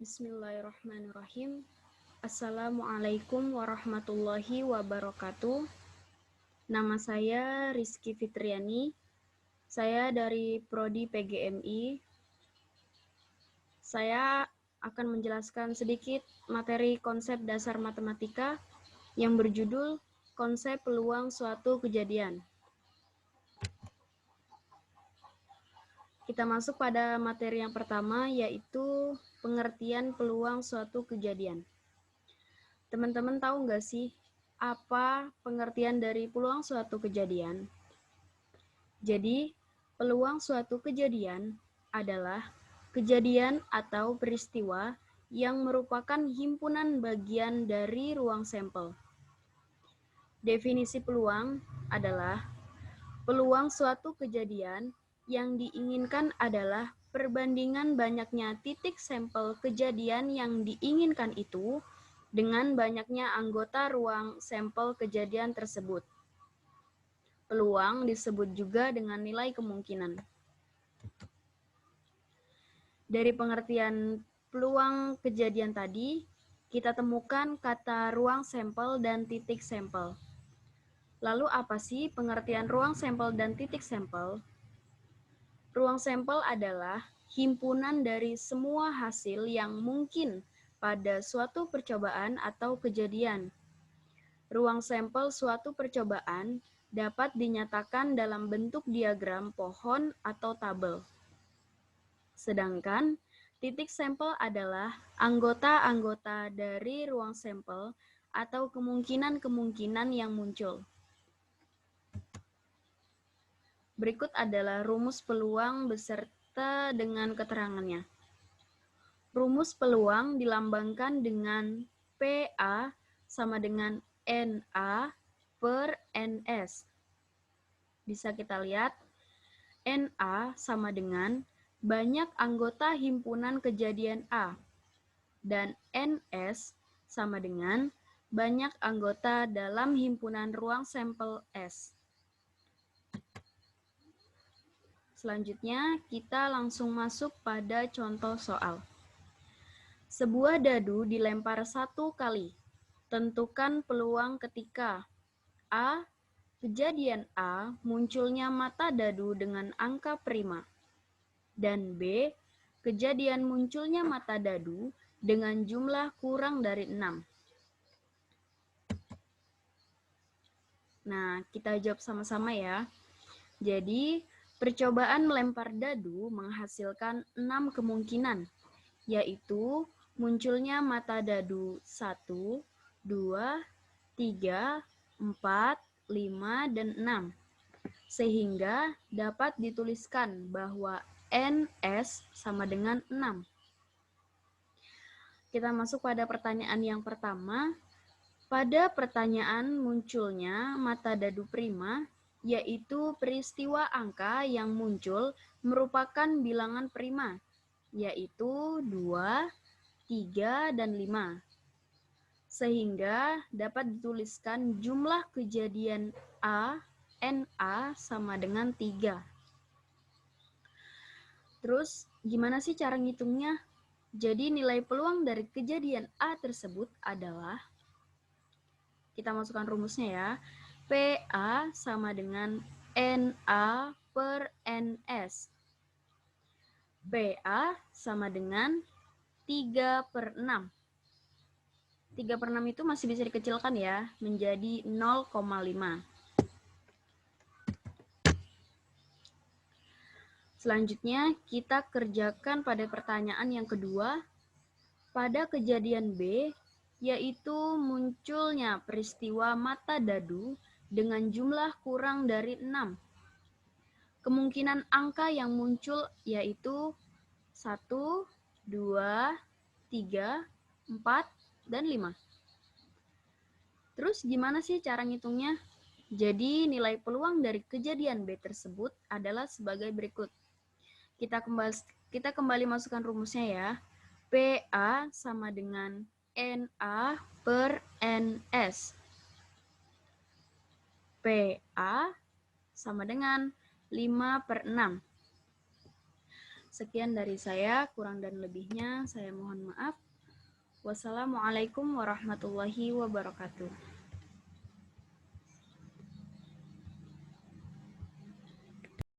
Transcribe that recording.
Bismillahirrahmanirrahim. Assalamualaikum warahmatullahi wabarakatuh. Nama saya Rizky Fitriani. Saya dari Prodi PGMI. Saya akan menjelaskan sedikit materi konsep dasar matematika yang berjudul Konsep Peluang Suatu Kejadian. Kita masuk pada materi yang pertama, yaitu pengertian peluang suatu kejadian. Teman-teman tahu nggak sih apa pengertian dari peluang suatu kejadian? Jadi, peluang suatu kejadian adalah kejadian atau peristiwa yang merupakan himpunan bagian dari ruang sampel. Definisi peluang adalah peluang suatu kejadian yang diinginkan adalah perbandingan banyaknya titik sampel kejadian yang diinginkan itu dengan banyaknya anggota ruang sampel kejadian tersebut. Peluang disebut juga dengan nilai kemungkinan. Dari pengertian peluang kejadian tadi, kita temukan kata ruang sampel dan titik sampel. Lalu apa sih pengertian ruang sampel dan titik sampel? Ruang sampel adalah himpunan dari semua hasil yang mungkin pada suatu percobaan atau kejadian. Ruang sampel suatu percobaan dapat dinyatakan dalam bentuk diagram pohon atau tabel. Sedangkan titik sampel adalah anggota-anggota dari ruang sampel atau kemungkinan-kemungkinan yang muncul. Berikut adalah rumus peluang beserta dengan keterangannya. Rumus peluang dilambangkan dengan PA sama dengan NA per NS. Bisa kita lihat, NA sama dengan banyak anggota himpunan kejadian A, dan NS sama dengan banyak anggota dalam himpunan ruang sampel S. Selanjutnya, kita langsung masuk pada contoh soal. Sebuah dadu dilempar 1 kali. Tentukan peluang ketika A. Kejadian A munculnya mata dadu dengan angka prima. Dan B. Kejadian munculnya mata dadu dengan jumlah kurang dari 6. Nah, kita jawab sama-sama ya. Jadi, percobaan melempar dadu menghasilkan 6 kemungkinan, yaitu munculnya mata dadu 1, 2, 3, 4, 5, dan 6. Sehingga dapat dituliskan bahwa NS sama dengan 6. Kita masuk pada pertanyaan yang pertama. Pada pertanyaan munculnya mata dadu prima, yaitu peristiwa angka yang muncul merupakan bilangan prima, yaitu 2, 3, dan 5. Sehingga dapat dituliskan jumlah kejadian A, NA sama dengan 3. Terus, gimana sih cara ngitungnya? Jadi nilai peluang dari kejadian A tersebut adalah, kita masukkan rumusnya ya, PA sama dengan NA per NS. PA sama dengan 3 per 6. 3 per 6 itu masih bisa dikecilkan ya, menjadi 0,5. Selanjutnya, kita kerjakan pada pertanyaan yang kedua. Pada kejadian B, yaitu munculnya peristiwa mata dadu dengan jumlah kurang dari 6. Kemungkinan angka yang muncul yaitu 1, 2, 3, 4, dan 5. Terus gimana sih cara ngitungnya? Jadi nilai peluang dari kejadian B tersebut adalah sebagai berikut. Kita kembali masukkan rumusnya ya. PA sama dengan NA per NS. PA sama dengan 5 per 6. Sekian dari saya, kurang dan lebihnya saya mohon maaf. Wassalamualaikum warahmatullahi wabarakatuh.